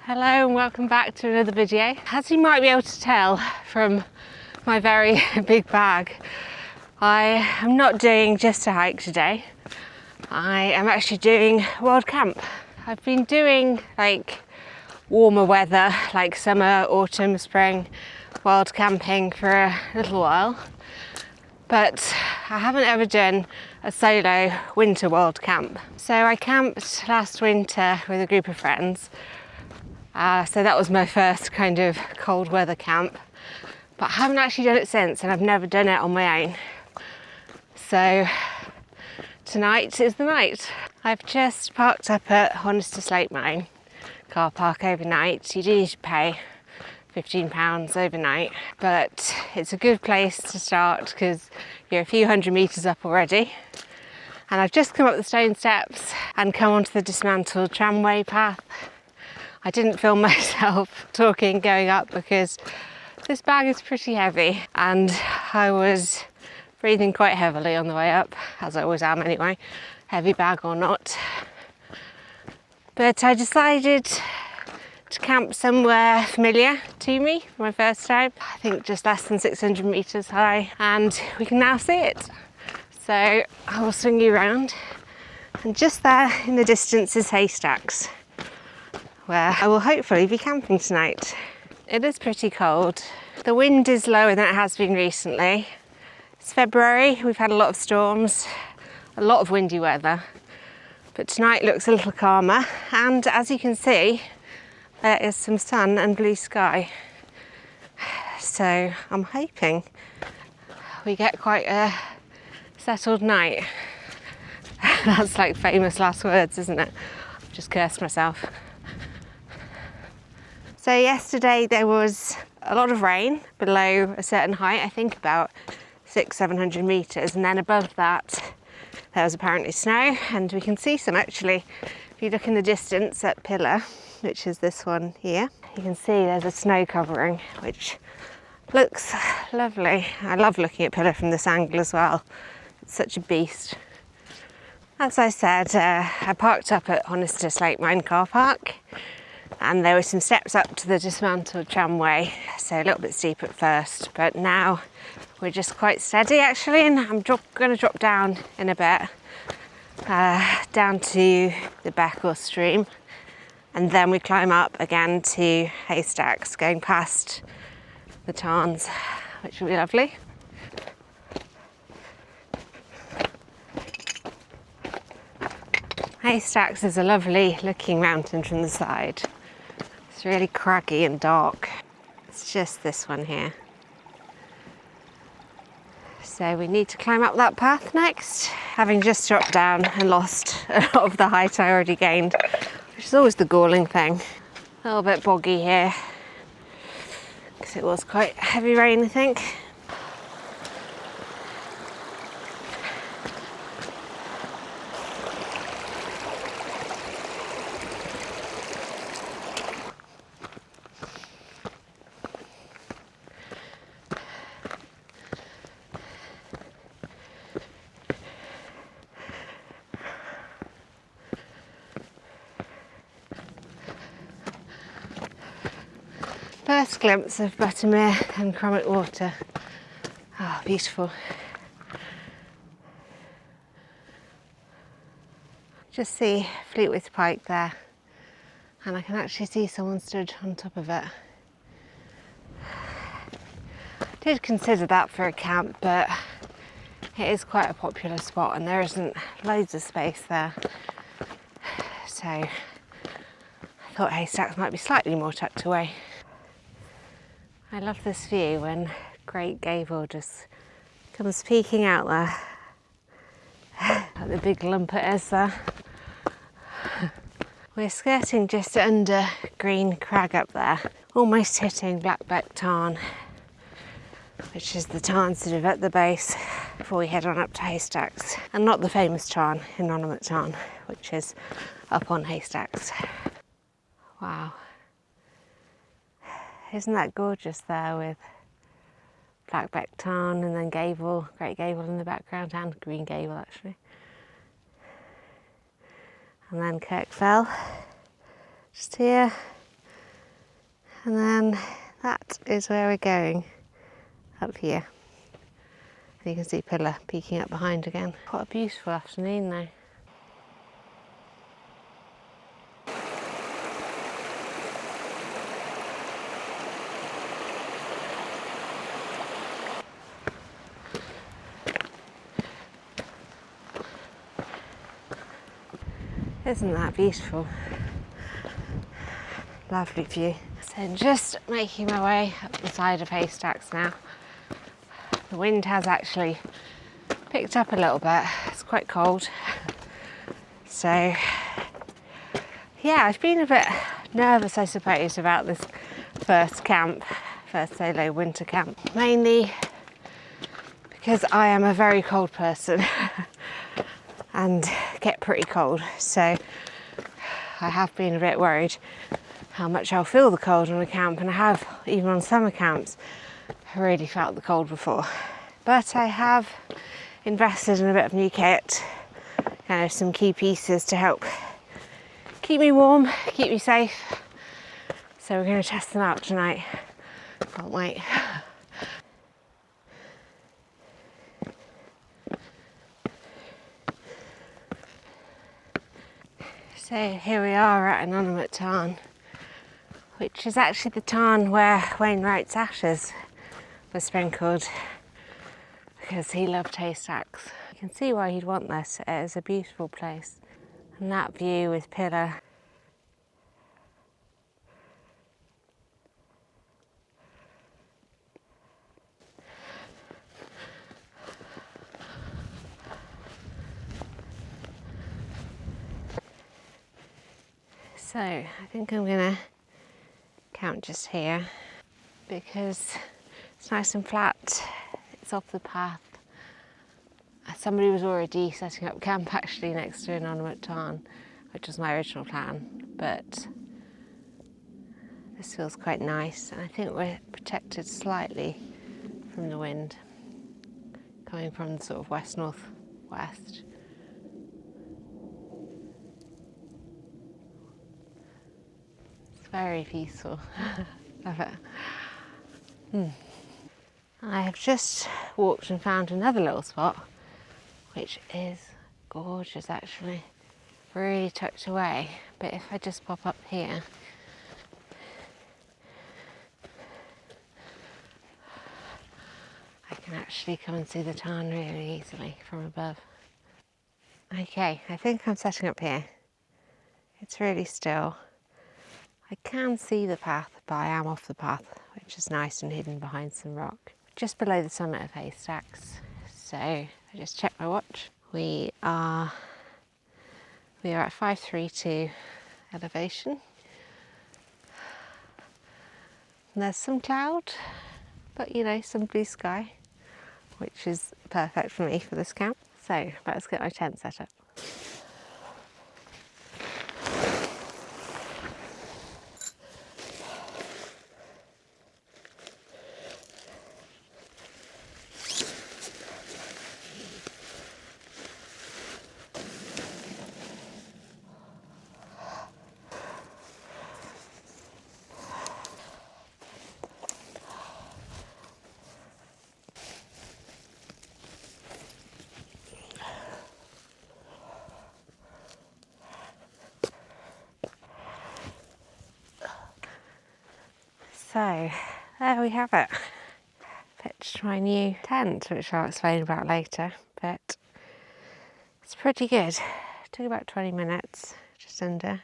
Hello and welcome back to another video. As you might be able to tell from my very big bag, I am not doing just a hike today. I am actually doing World Camp. I've been doing like warmer weather, like summer, autumn, spring, wild camping for a little while, but I haven't ever done a solo winter wild camp. So I camped last winter with a group of friends. So that was my first kind of cold weather camp, but I haven't actually done it since, and I've never done it on my own. So tonight is the night. I've just parked up at Honister slate mine car park overnight. You do need to pay £15 overnight, but it's a good place to start because you're a few hundred metres up already. And I've just come up the stone steps and come onto the dismantled tramway path. I didn't film myself talking going up because this bag is pretty heavy and I was breathing quite heavily on the way up, as I always am anyway, heavy bag or not. But I decided to camp somewhere familiar to me for my first time. I think just less than 600 metres high, and we can now see it. So I will swing you around, and just there in the distance is Haystacks, where I will hopefully be camping tonight. It is pretty cold. The wind is lower than it has been recently. It's February, we've had a lot of storms, a lot of windy weather, but tonight looks a little calmer, and as you can see, there is some sun and blue sky. So I'm hoping we get quite a settled night. That's like famous last words, isn't it? I've just cursed myself. So yesterday there was a lot of rain below a certain height, I think about 600-700 metres, and then above that there was apparently snow, and we can see some actually. If you look in the distance at Pillar, which is this one here, you can see there's a snow covering, which looks lovely. I love looking at Pillar from this angle as well. It's such a beast. As I said, I parked up at Honister slate mine car park, and there were some steps up to the dismantled tramway, so a little bit steep at first, but now we're just quite steady actually, and I'm going to drop down in a bit, down to the beck or stream, and then we climb up again to Haystacks, going past the tarns, which will be lovely. Haystacks is a lovely looking mountain from the side. It's really craggy and dark. It's just this one here. So we need to climb up that path next, having just dropped down and lost a lot of the height I already gained, which is always the galling thing. A little bit boggy here, because it was quite heavy rain, I think. First glimpse of Buttermere and Cromit water. Oh, beautiful. Just see Fleetwith Pike there, and I can actually see someone stood on top of it. I did consider that for a camp, but it is quite a popular spot and there isn't loads of space there. So I thought Haystacks might be slightly more tucked away. I love this view when Great Gable just comes peeking out there. Like the big lump it is there. We're skirting just under Green Crag up there, almost hitting Blackbeck Tarn, which is the tarn sort of at the base before we head on up to Haystacks, and not the famous tarn, Innominate Tarn, which is up on Haystacks. Wow. Isn't that gorgeous there with Blackbeck Tarn and then Gable, Great Gable in the background, and Green Gable actually. And then Kirkfell, just here, And then that is where we're going, up here. And you can see Pillar peeking up behind again. What a beautiful afternoon though. Isn't that beautiful? Lovely view. So just making my way up the side of Haystacks now. The wind has actually picked up a little bit. It's quite cold. So yeah, I've been a bit nervous, I suppose, about this first solo winter camp. Mainly because I am a very cold person and get pretty cold. So I have been a bit worried how much I'll feel the cold on a camp, and I have, even on summer camps, really felt the cold before. But I have invested in a bit of new kit, kind of some key pieces to help keep me warm, keep me safe. So we're going to test them out tonight. Can't wait. So here we are at Innominate Tarn, which is actually the tarn where Wainwright's ashes were sprinkled, because he loved haystacks. You can see why he'd want this. It is a beautiful place. And that view with Pillar. So I think I'm gonna camp just here because it's nice and flat. It's off the path. Somebody was already setting up camp actually next to Innominate Tarn, which was my original plan, but this feels quite nice, and I think we're protected slightly from the wind coming from the sort of west-northwest. It's very peaceful. Love it. I have just walked and found another little spot, which is gorgeous actually, really tucked away. But if I just pop up here, I can actually come and see the tarn really easily from above. Okay, I think I'm setting up here. It's really still. I can see the path, but I am off the path, which is nice and hidden behind some rock. Just below the summit of Haystacks. So I just checked my watch. We are at 532 elevation. And there's some cloud, but you know, some blue sky, which is perfect for me for this camp. So let's get my tent set up. So there we have it. Pitched my new tent, which I'll explain about later, but it's pretty good. It took about 20 minutes, just under.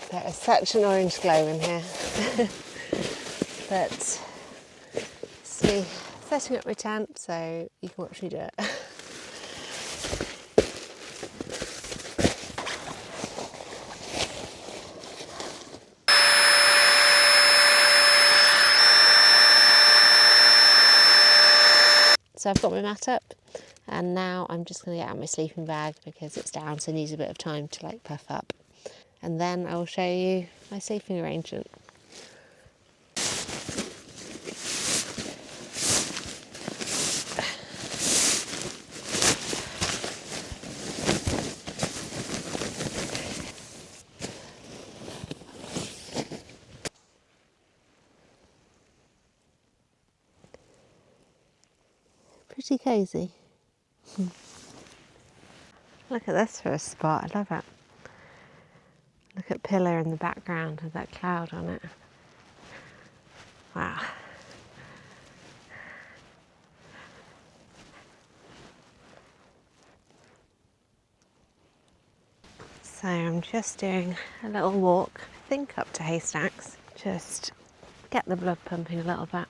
There is such an orange glow in here. But it's me setting up my tent so you can watch me do it. So I've got my mat up, and now I'm just going to get out my sleeping bag because it's down, so it needs a bit of time to like puff up. And then I will show you my sleeping arrangement. Pretty cosy. Look at this for a spot, I love it. Look at Pillar in the background with that cloud on it. Wow. So I'm just doing a little walk, I think up to Haystacks, just get the blood pumping a little bit.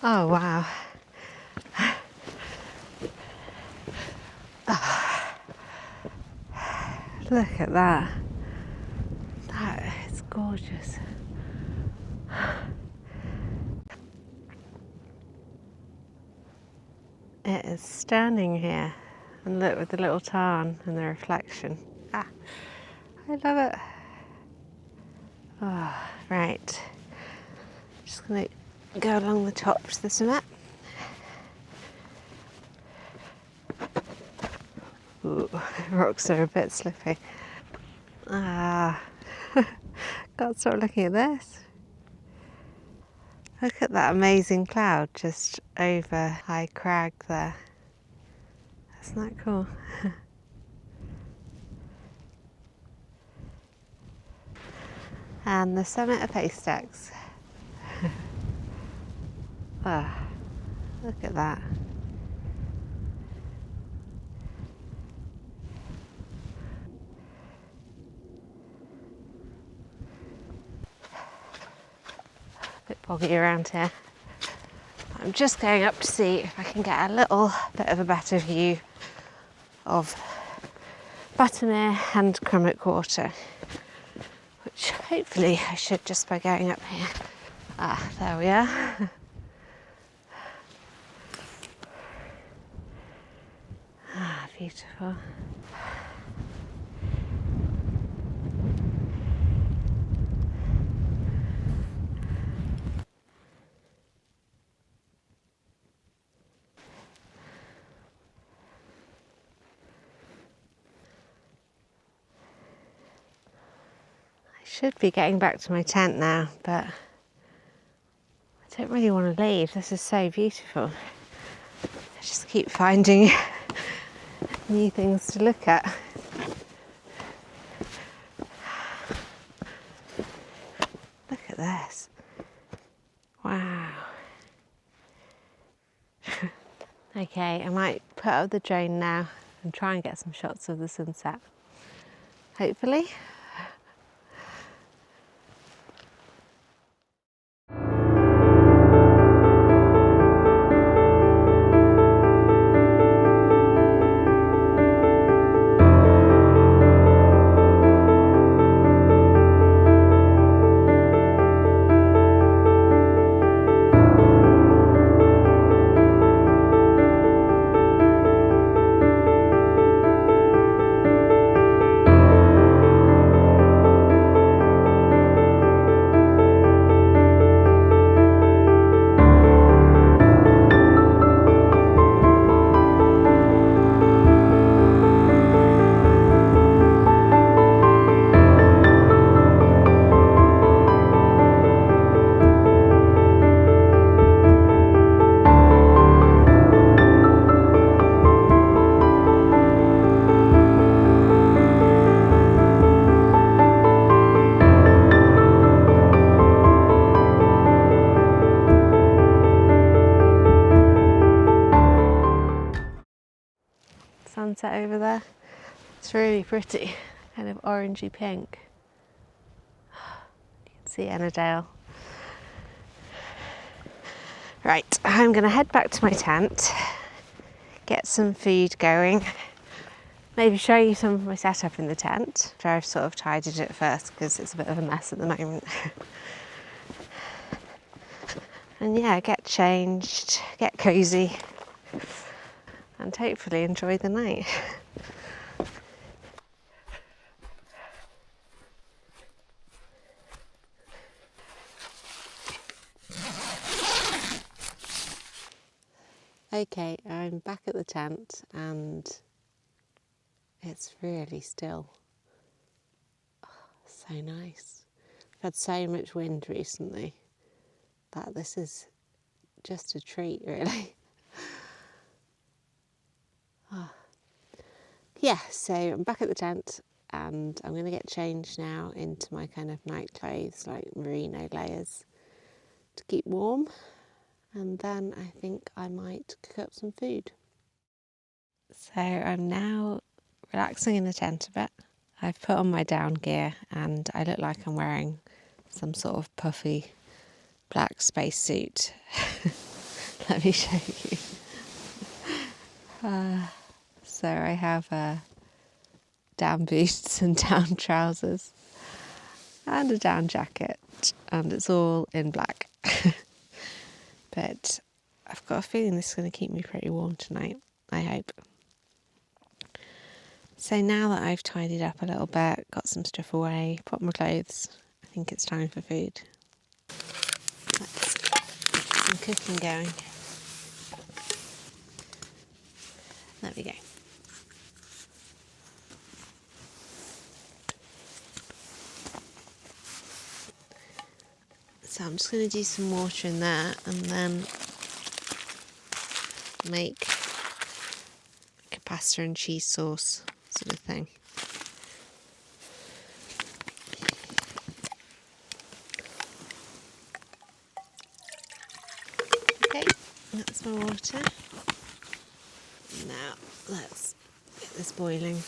Oh wow. Look at that. That is gorgeous. It is stunning here. And look with the little tarn and the reflection. Ah, I love it. Oh, right. Just going to go along the top to the summit. Ooh, rocks are a bit slippy. Ah, can't stop looking at this. Look at that amazing cloud just over High Crag there. Isn't that cool? And the summit of Haystacks. Ah, look at that. A bit boggy around here. I'm just going up to see if I can get a little bit of a better view of Buttermere and Crummock Quarter, which hopefully I should just by going up here. Ah, there we are. Ah, beautiful. I should be getting back to my tent now, but I don't really want to leave. This is so beautiful. I just keep finding new things to look at. Look at this. Wow. Okay, I might put up the drone now and try and get some shots of the sunset. Hopefully. Sunset over there. It's really pretty, kind of orangey pink. You can see Ennerdale. Right, I'm going to head back to my tent, get some food going, maybe show you some of my setup in the tent. I've sort of tidied it first because it's a bit of a mess at the moment. And yeah, get changed, get cosy, and hopefully enjoy the night. Okay, I'm back at the tent and it's really still. Oh, so nice. I've had so much wind recently that this is just a treat, really. Oh. Yeah, so I'm back at the tent and I'm going to get changed now into my kind of night clothes, like merino layers, to keep warm. And then I think I might cook up some food. So I'm now relaxing in the tent a bit. I've put on my down gear and I look like I'm wearing some sort of puffy black spacesuit. Let me show you. So I have down boots and down trousers and a down jacket, and it's all in black. But I've got a feeling this is going to keep me pretty warm tonight, I hope. So now that I've tidied up a little bit, got some stuff away, put my clothes, I think it's time for food. Let's get some cooking going. There we go. So I'm just going to do some water in there and then make like a pasta and cheese sauce sort of thing. Okay, that's my water. Now let's get this boiling.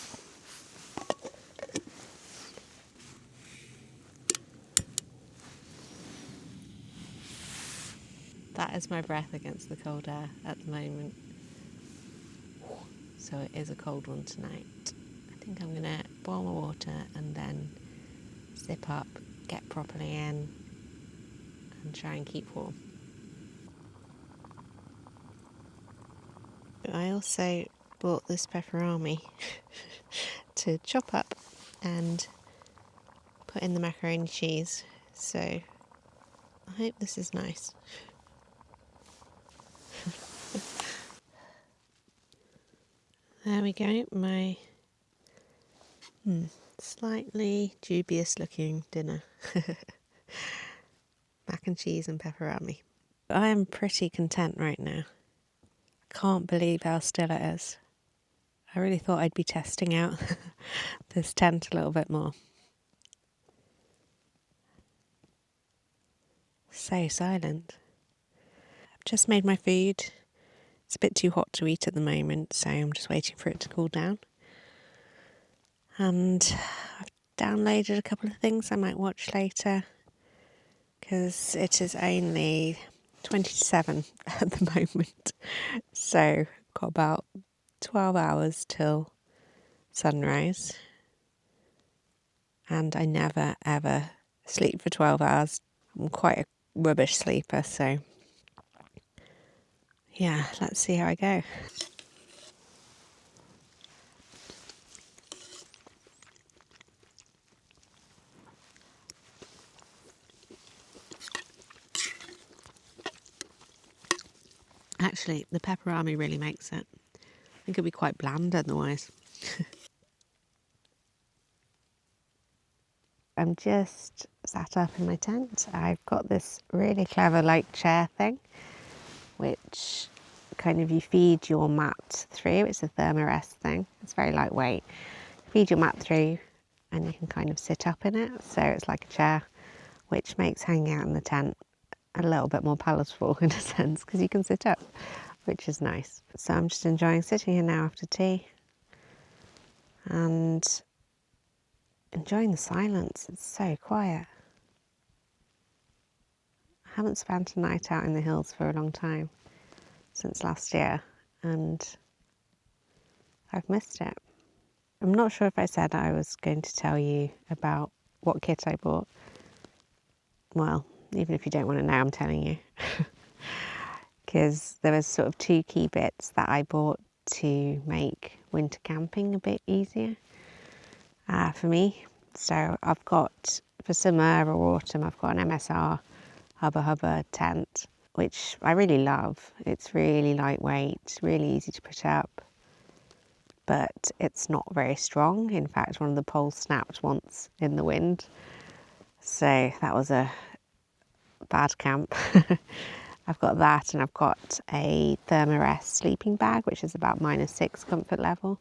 That is my breath against the cold air at the moment. So it is a cold one tonight. I think I'm going to boil my water and then zip up, get properly in and try and keep warm. I also bought this pepperami to chop up and put in the macaroni cheese. So I hope this is nice. There we go, my slightly dubious looking dinner. Mac and cheese and pepperami. I am pretty content right now. I can't believe how still it is. I really thought I'd be testing out this tent a little bit more. So silent. I've just made my food. It's a bit too hot to eat at the moment, so I'm just waiting for it to cool down. And I've downloaded a couple of things I might watch later, because it is only 20 to 7 at the moment. So got about 12 hours till sunrise. And I never ever sleep for 12 hours. I'm quite a rubbish sleeper, so yeah, let's see how I go. Actually, the pepperami really makes it. I think it'd be quite bland otherwise. I'm just sat up in my tent. I've got this really clever like chair thing, which kind of you feed your mat through. It's a thermarest thing. It's very lightweight. Feed your mat through and you can kind of sit up in it. So it's like a chair, which makes hanging out in the tent a little bit more palatable in a sense, because you can sit up, which is nice. So I'm just enjoying sitting here now after tea and enjoying the silence. It's so quiet. I haven't spent a night out in the hills for a long time, since last year, and I've missed it. I'm not sure if I said I was going to tell you about what kit I bought. Well, even if you don't want to know, I'm telling you. because there was sort of 2 key bits that I bought to make winter camping a bit easier for me. So I've got, for summer or autumn, I've got an MSR Hubba Hubba tent, which I really love. It's really lightweight, really easy to put up, but it's not very strong. In fact, one of the poles snapped once in the wind, so that was a bad camp. I've got that, and I've got a Thermarest sleeping bag, which is about -6 comfort level,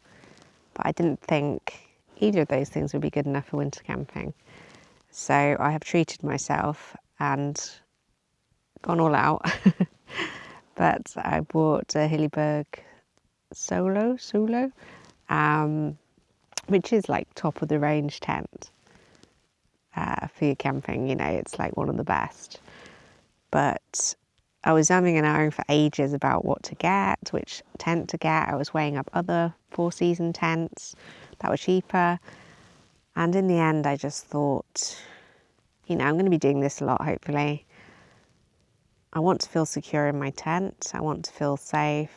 but I didn't think either of those things would be good enough for winter camping. So I have treated myself and gone all out. But I bought a Hilleberg Soulo, which is like top of the range tent for your camping. You know, it's like one of the best. But I was umming and ahhing for ages about what to get, which tent to get. I was weighing up other 4-season tents that were cheaper. And in the end, I just thought, you know, I'm going to be doing this a lot, hopefully. I want to feel secure in my tent. I want to feel safe.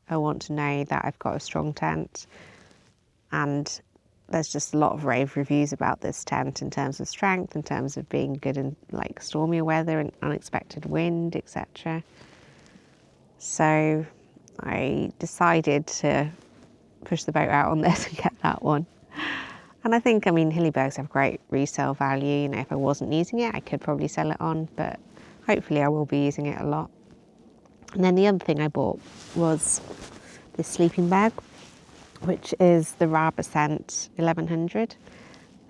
I want to know that I've got a strong tent. And there's just a lot of rave reviews about this tent in terms of strength, in terms of being good in like stormier weather and unexpected wind, etc. So I decided to push the boat out on this and get that one. And I think, I mean, Hillebergs have great resale value. You know, if I wasn't using it, I could probably sell it on, but hopefully I will be using it a lot. And then the other thing I bought was this sleeping bag, which is the Rab Ascent 1100.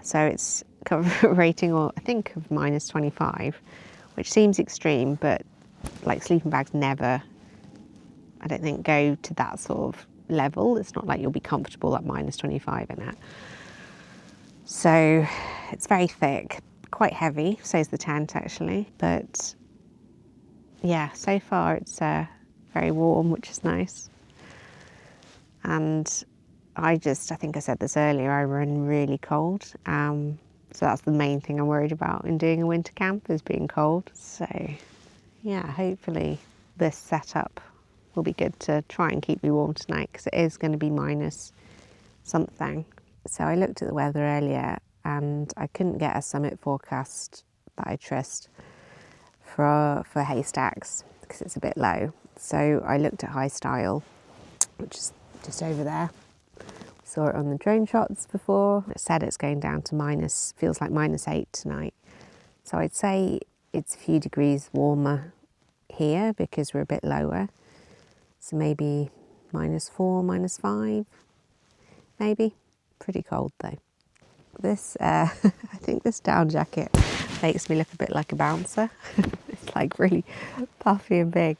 So it's comfort rating, or I think, of -25, which seems extreme, but like sleeping bags never, I don't think, go to that sort of level. It's not like you'll be comfortable at -25 in it. So it's very thick, quite heavy, so is the tent actually. But yeah, so far it's very warm, which is nice. And I think I said this earlier, I run really cold. So that's the main thing I'm worried about in doing a winter camp, is being cold. So yeah, hopefully this setup will be good to try and keep me warm tonight, because it is going to be minus something. So I looked at the weather earlier and I couldn't get a summit forecast that I trust for Haystacks because it's a bit low. So I looked at Haystacks, which is just over there. Saw it on the drone shots before. It said it's going down to feels like -8 tonight. So I'd say it's a few degrees warmer here because we're a bit lower. So maybe -4, -5, maybe. Pretty cold though. This, I think this down jacket makes me look a bit like a bouncer. It's like really puffy and big.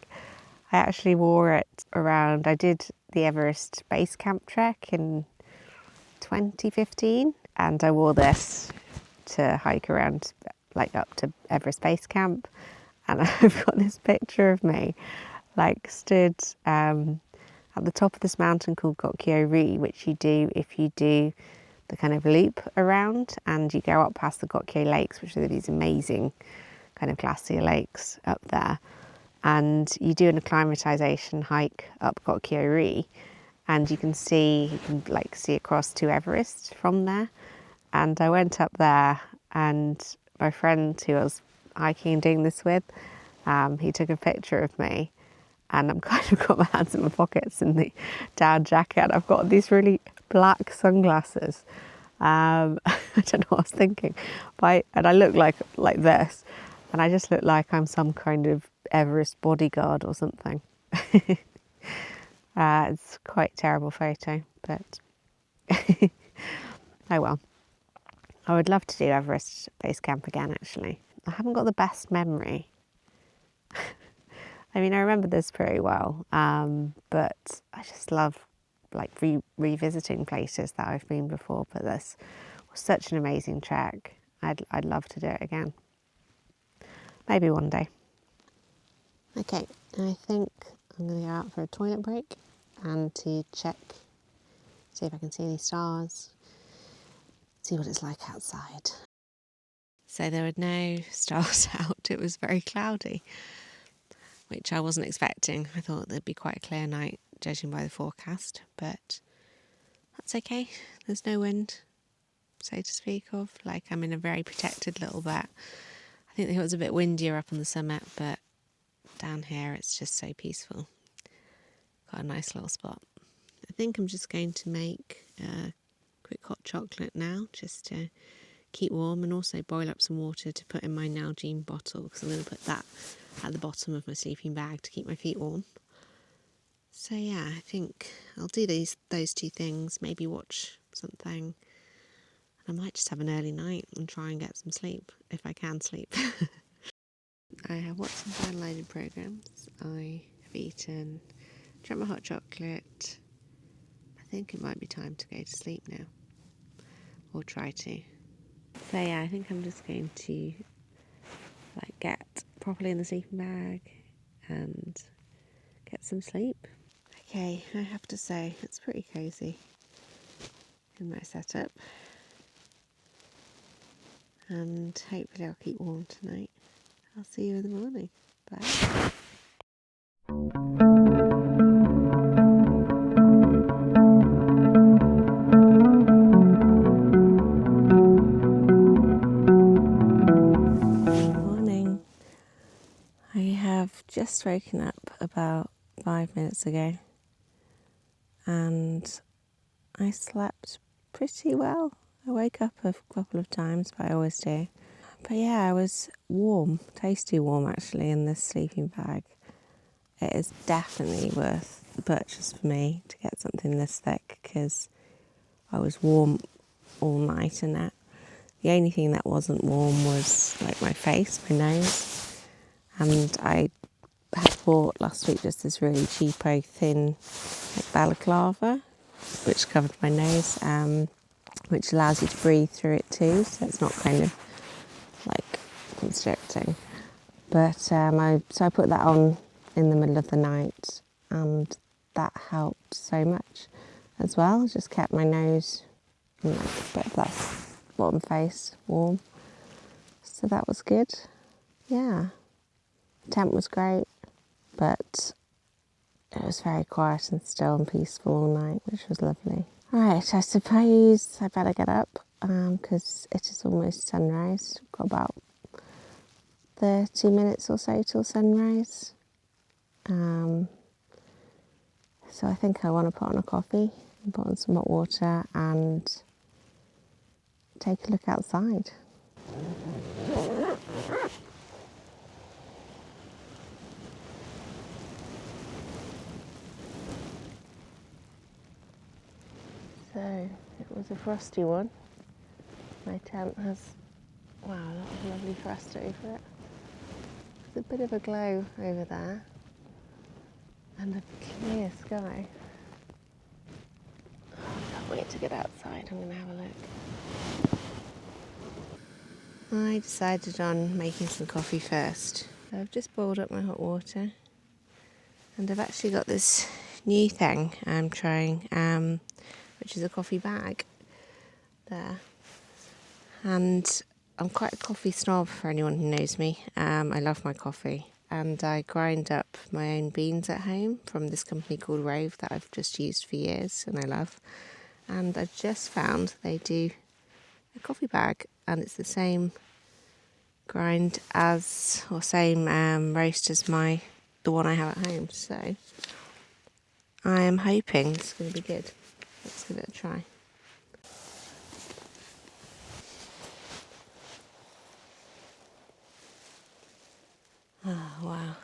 I actually wore it around, I did the Everest base camp trek in 2015, and I wore this to hike around, like up to Everest base camp. And I've got this picture of me like stood at the top of this mountain called Gokyo-ri, which you do if you do the kind of loop around and you go up past the Gokyo lakes, which are these amazing kind of glacier lakes up there. And you do an acclimatization hike up Gokyo-ri, and you can see across to Everest from there. And I went up there, and my friend who I was hiking and doing this with, he took a picture of me, and I'm kind of got my hands in my pockets in the down jacket. I've got these really black sunglasses. I don't know what I was thinking, and I look like this, and I just look like I'm some kind of Everest bodyguard or something. It's quite a terrible photo, but oh well. I would love to do Everest base camp again, actually. I haven't got the best memory. I mean, I remember this pretty well, but I just love revisiting places that I've been before. But this was such an amazing trek. I'd love to do it again. Maybe one day. Okay, I think I'm going to go out for a toilet break and to see if I can see any stars, see what it's like outside. So there were no stars out. It was very cloudy. which I wasn't expecting. I thought there'd be quite a clear night, judging by the forecast, but that's okay. There's no wind, so to speak of. Like, I'm in a very protected little bit. I think it was a bit windier up on the summit, but down here it's just so peaceful. Got a nice little spot. I think I'm just going to make a quick hot chocolate now, just to keep warm, and also boil up some water to put in my Nalgene bottle, because I'm going to put that at the bottom of my sleeping bag to keep my feet warm. So yeah, I think I'll do those two things, maybe watch something, and I might just have an early night and try and get some sleep, if I can sleep. I have watched some downloaded programs, I have eaten, drank my hot chocolate. I think it might be time to go to sleep now, or try to. So yeah, I think I'm just going to get properly in the sleeping bag and get some sleep. Okay, I have to say it's pretty cosy in my setup, and hopefully I'll keep warm tonight. I'll see you in the morning. Bye. Morning. I have just woken up about 5 minutes ago, and I slept pretty well. I woke up a couple of times, but I always do. But yeah, I was warm, tasty warm actually, in this sleeping bag. It is definitely worth the purchase for me to get something this thick, because I was warm all night in it. The only thing that wasn't warm was my face, my nose, and I had bought last week just this really cheapo thin balaclava, which covered my nose, which allows you to breathe through it too, so it's not kind of constricting. But I put that on in the middle of the night, and that helped so much as well. Just kept my nose and a bit of that bottom face warm, so that was good. Yeah, the temp was great, but it was very quiet and still and peaceful all night, which was lovely. Right, I suppose I better get up, because it is almost sunrise. We've got about 30 minutes or so till sunrise. So I think I want to put on a coffee and put on some hot water and take a look outside. So it was a frosty one. My tent has, wow, that was a lovely frost over it. There's a bit of a glow over there and a clear sky. Oh, I can't wait to get outside. I'm going to have a look. I decided on making some coffee first. I've just boiled up my hot water, and I've actually got this new thing I'm trying, which is a coffee bag there. And I'm quite a coffee snob, for anyone who knows me. I love my coffee, and I grind up my own beans at home from this company called Rove that I've just used for years and I love. And I just found they do a coffee bag, and it's the same grind as, or same roast as the one I have at home. So I am hoping it's going to be good. Let's give it a try. Oh, wow.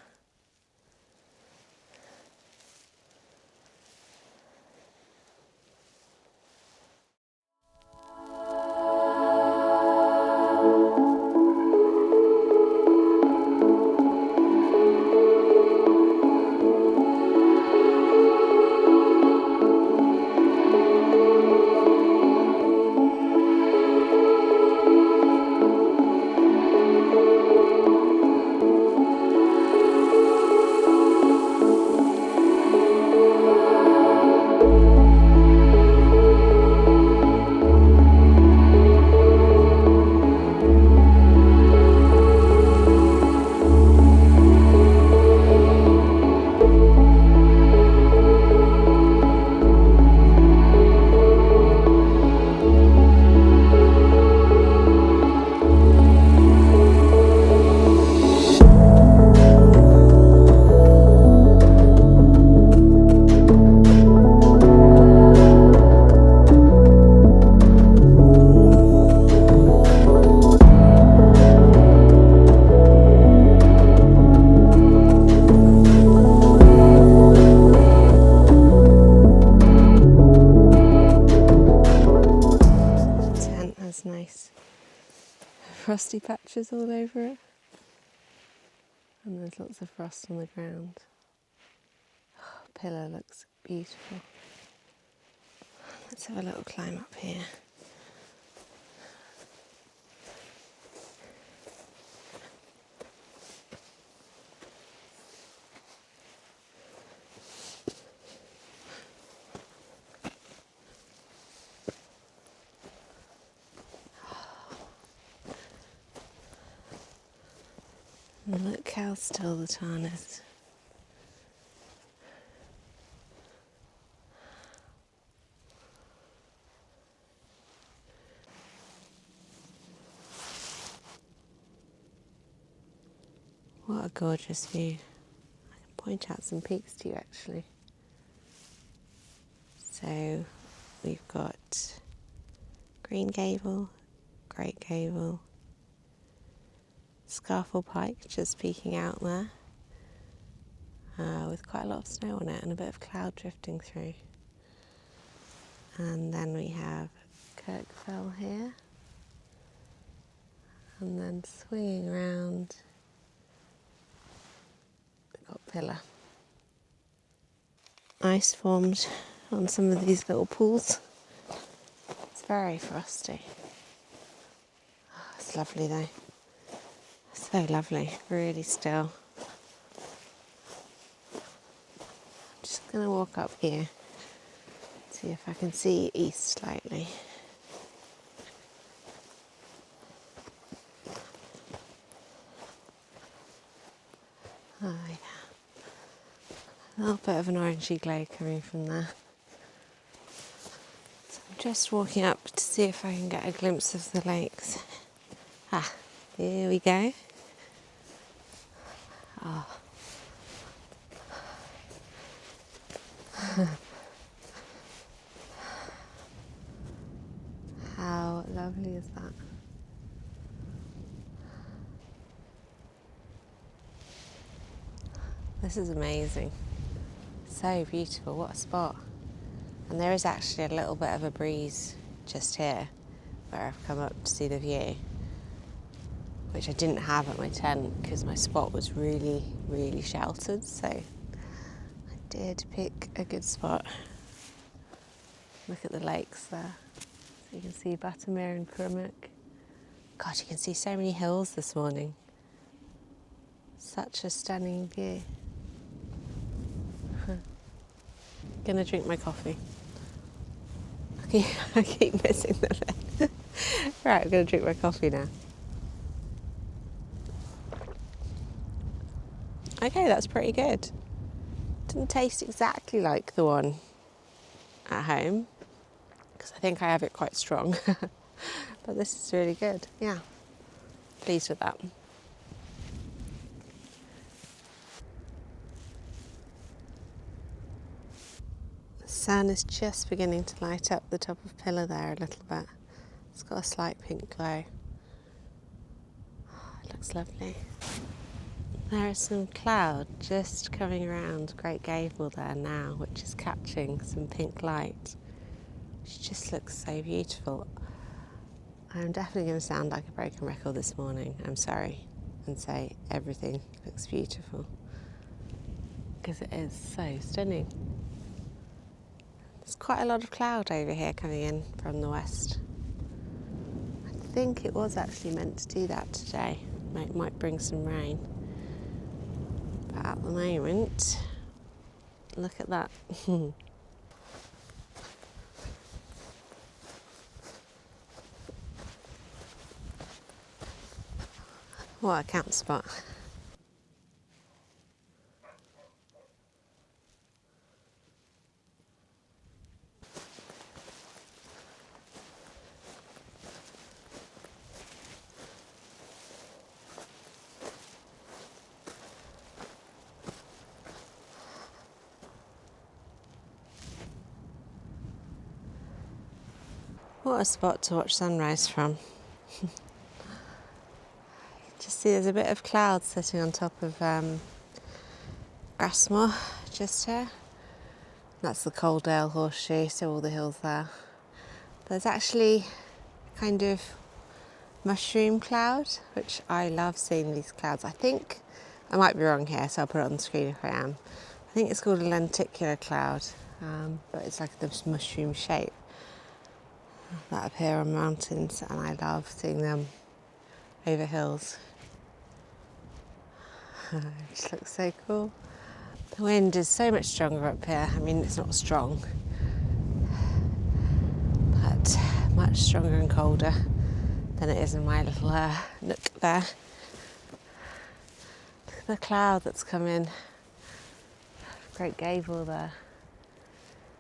frosty patches all over it. And there's lots of frost on the ground. Oh, Pillar looks beautiful. Let's have a little climb up here. And look how still the tarn is. What a gorgeous view. I can point out some peaks to you actually. So we've got Green Gable, Great Gable, Scarfell Pike just peeking out there with quite a lot of snow on it and a bit of cloud drifting through. And then we have Kirkfell here, and then swinging around we've got Pillar. Ice formed on some of these little pools. It's very frosty. Oh, it's lovely though. So lovely, really still. I'm just going to walk up here, see if I can see east slightly. Oh yeah. A little bit of an orangey glow coming from there. So I'm just walking up to see if I can get a glimpse of the lakes. Ah, here we go. Oh. How lovely is that? This is amazing. So beautiful, what a spot. And there is actually a little bit of a breeze just here where I've come up to see the view, which I didn't have at my tent because my spot was really, really sheltered. So I did pick a good spot. Look at the lakes there. So you can see Buttermere and Crummock. God, you can see so many hills this morning. Such a stunning view. Gonna drink my coffee. I keep missing the bit. Right, I'm gonna drink my coffee now. Okay, that's pretty good. Didn't taste exactly like the one at home, because I think I have it quite strong. But this is really good, yeah. Pleased with that. The sun is just beginning to light up the top of Pillar there a little bit. It's got a slight pink glow. Oh, it looks lovely. There is some cloud just coming around Great Gable there now, which is catching some pink light, which just looks so beautiful. I'm definitely going to sound like a broken record this morning, I'm sorry, and say everything looks beautiful, because it is so stunning. There's quite a lot of cloud over here coming in from the west. I think it was actually meant to do that today. It might bring some rain. But at the moment, look at that. What a camp spot. What a spot to watch sunrise from. Just see there's a bit of cloud sitting on top of Grassmore just here. That's the Coaldale Horseshoe, so all the hills there. There's actually kind of mushroom cloud, which I love seeing these clouds. I think, I might be wrong here, so I'll put it on the screen if I am. I think it's called a lenticular cloud, but it's like this mushroom shape that appear on mountains, and I love seeing them over hills. It just looks so cool. The wind is so much stronger up here. I mean, it's not strong, but much stronger and colder than it is in my little nook there. Look at the cloud that's come in. Great Gable there.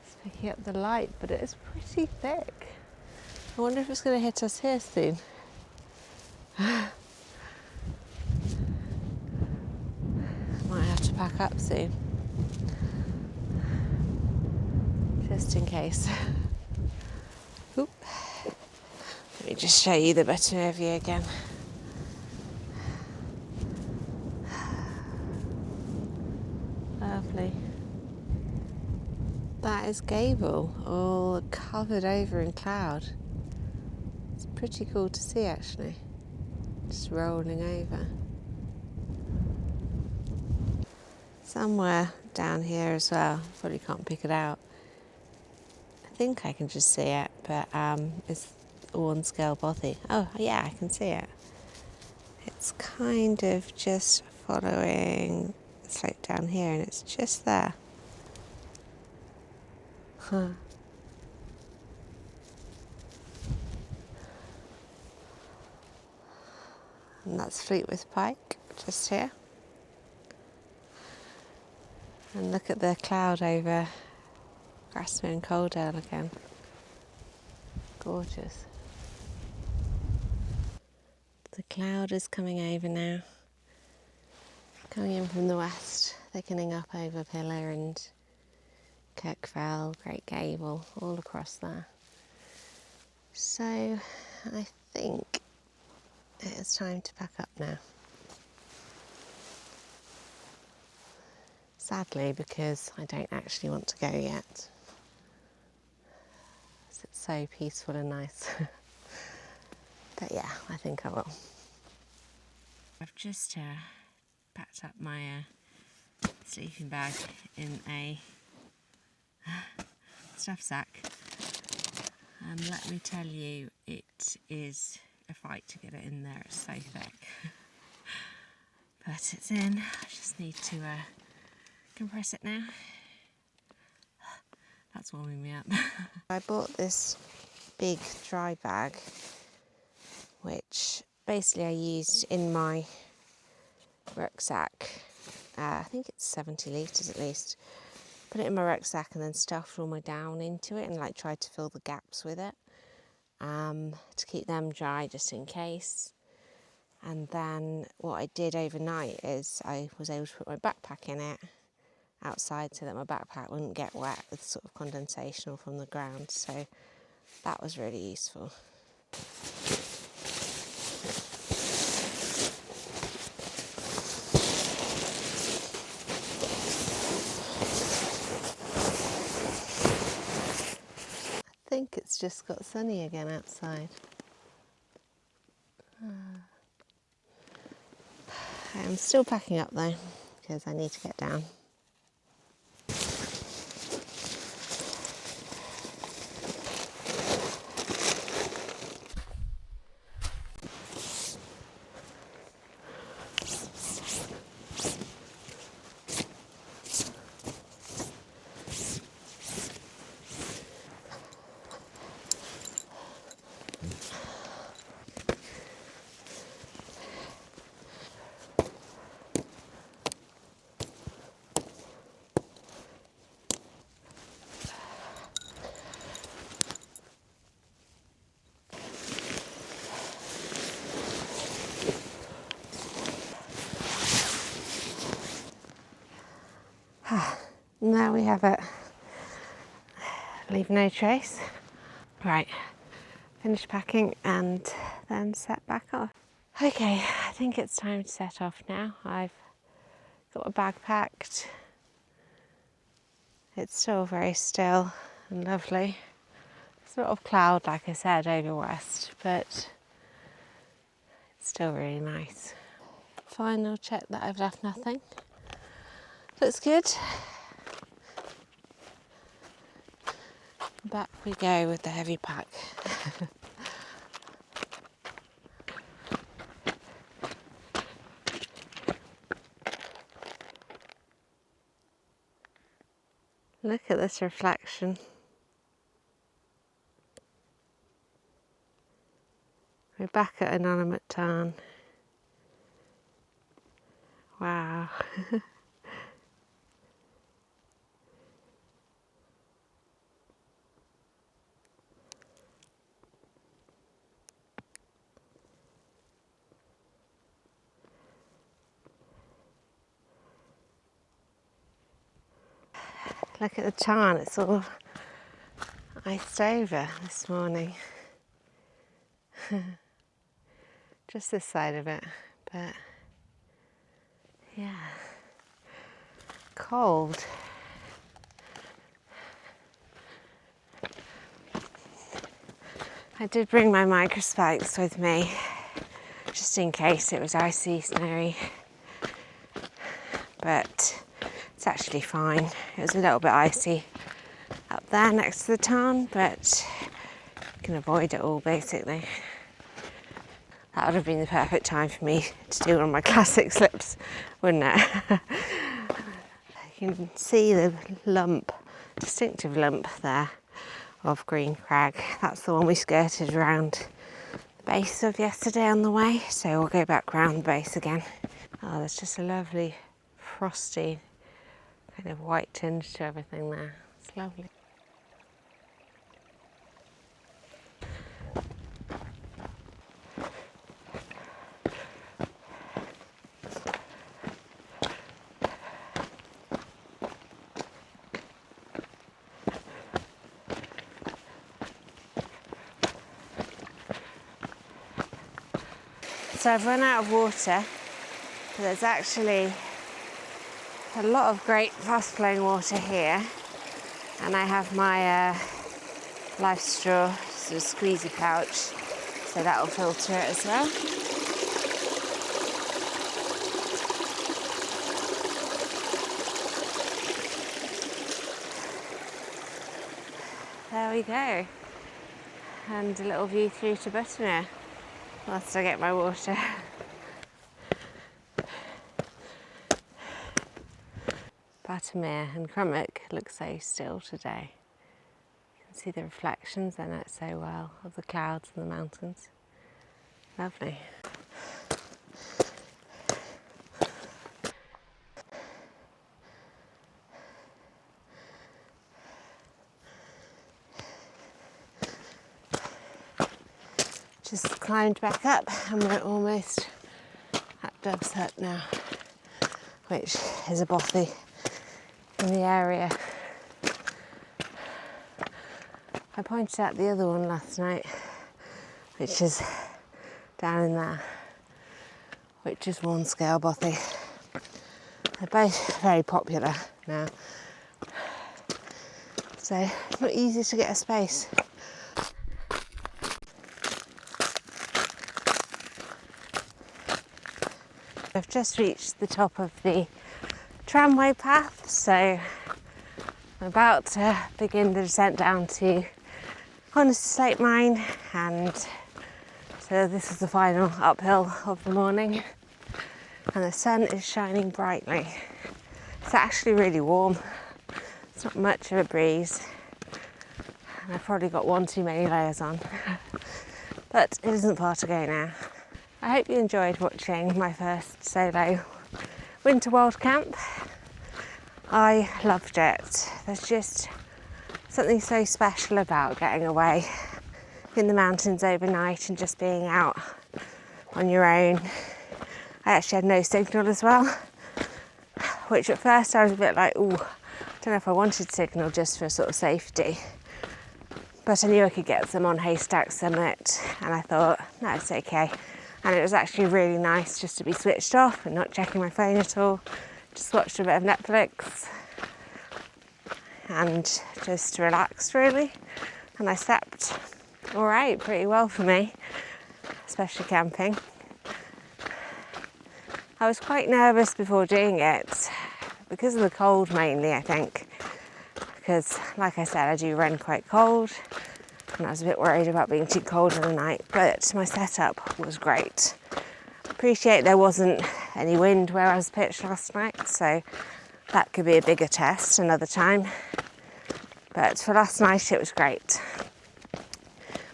It's picking up the light, but it is pretty thick. I wonder if it's going to hit us here soon. Might have to pack up soon, just in case. Oop. Let me just show you the better view again. Lovely. That is Gable, all covered over in cloud. It's pretty cool to see actually, just rolling over. Somewhere down here as well, probably can't pick it out. I think I can just see it, but it's all on scale bothy. Oh yeah, I can see it. It's kind of just following the slope down here, and it's just there. Huh. And that's Fleetwith Pike, just here. And look at the cloud over Grasmere and Coaldale again. Gorgeous. The cloud is coming over now. Coming in from the west, thickening up over Pillar and Kirkfell, Great Gable, all across there. So I think it is time to pack up now. Sadly, because I don't actually want to go yet. It's so peaceful and nice. But yeah, I think I will. I've just packed up my sleeping bag in a stuff sack. And let me tell you, it is a fight to get it in there. It's so thick. But it's in. I just need to compress it now. That's warming me up. I bought this big dry bag, which basically I used in my rucksack. I think it's 70 litres at least. Put it in my rucksack and then stuffed all my down into it and like tried to fill the gaps with it to keep them dry just in case. And then what I did overnight is I was able to put my backpack in it outside so that my backpack wouldn't get wet with sort of condensation or from the ground. So that was really useful. I think it's just got sunny again outside. I'm still packing up though, because I need to get down. Now we have it. Leave no trace. Right, finish packing and then set back off. Okay, I think it's time to set off now. I've got a bag packed. It's still very still and lovely. Sort of cloud, like I said, over west, but Still really nice. Final check that I've left nothing. Looks good. Back we go with the heavy pack. Look at this reflection. We're back at Innominate Tarn. Wow. Look at the tarn, it's all iced over this morning. Just this side of it, but yeah, cold. I did bring my microspikes with me, just in case it was icy, snowy, but it's actually fine. It was a little bit icy up there next to the tarn, but you can avoid it all basically. That would have been the perfect time for me to do one of my classic slips, wouldn't it? You can see the lump, distinctive lump there of green crag. That's the one we skirted around the base of yesterday on the way, so we'll go back round the base again. Oh, there's just a lovely frosty kind of white tinge to everything there. It's lovely. So I've run out of water, but there's actually a lot of great fast flowing water here, and I have my life straw sort of squeezy pouch, so that will filter it as well. There we go, and a little view through to Buttermere whilst I get my water. Buttermere and Crummock look so still today. You can see the reflections in it so well of the clouds and the mountains. Lovely. Just climbed back up and we're almost at Dove's Hut now, which is a bothy in the area. I pointed out the other one last night, which is down in there, which is one scale bothy. They're both very popular now, so not easy to get a space. I've just reached the top of the tramway path, so I'm about to begin the descent down to Honister slate mine, and so this is the final uphill of the morning, and the sun is shining brightly. It's actually really warm. It's not much of a breeze, and I've probably got one too many layers on, but it isn't far to go now. I hope you enjoyed watching my first solo winter wild camp. I loved it. There's just something so special about getting away in the mountains overnight and just being out on your own. I actually had no signal as well, which at first I was a bit like, ooh, I don't know if I wanted signal just for sort of safety. But I knew I could get some on Haystacks summit, and I thought, no, it's okay. And it was actually really nice just to be switched off and not checking my phone at all. Just watched a bit of Netflix and just relaxed really. And I slept all right, pretty well for me, especially camping. I was quite nervous before doing it because of the cold mainly, I think, because like I said, I do run quite cold and I was a bit worried about being too cold in the night, but my setup was great. Appreciate there wasn't any wind where I was pitched last night, so that could be a bigger test another time, but for last night it was great.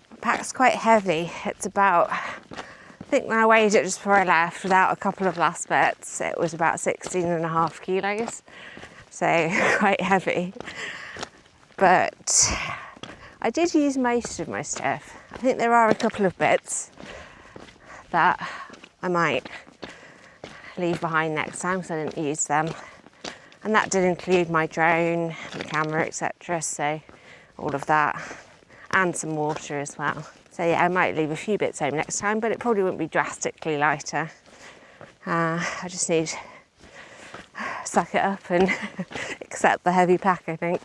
My pack's quite heavy. It's about, I think when I weighed it just before I left without a couple of last bits, it was about 16.5 kilos, so quite heavy. But I did use most of my stuff. I think there are a couple of bits that I might leave behind next time because I didn't use them. And that did include my drone, the camera, etc. So all of that, and some water as well. So yeah, I might leave a few bits home next time, but it probably wouldn't be drastically lighter. I just need to suck it up and accept the heavy pack, I think.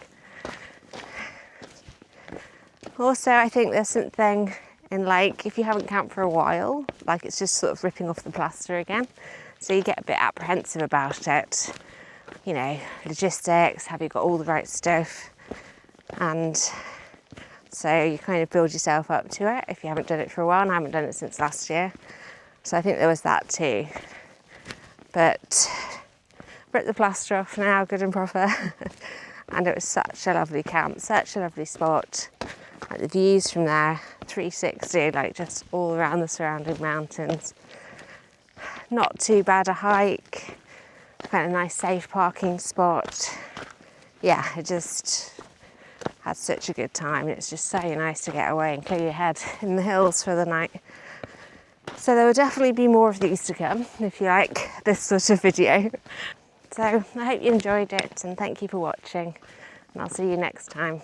Also, I think there's something in, like, if you haven't camped for a while, like it's just sort of ripping off the plaster again. So you get a bit apprehensive about it. You know, logistics, have you got all the right stuff? And so you kind of build yourself up to it if you haven't done it for a while, and I haven't done it since last year. So I think there was that too. But ripped the plaster off now, good and proper. And it was such a lovely camp, such a lovely spot. Like the views from there, 360, like just all around the surrounding mountains. Not too bad a hike, kind of nice safe parking spot. Yeah, I just had such a good time. It's just so nice to get away and clear your head in the hills for the night. So there will definitely be more of these to come if you like this sort of video. So I hope you enjoyed it and thank you for watching, and I'll see you next time.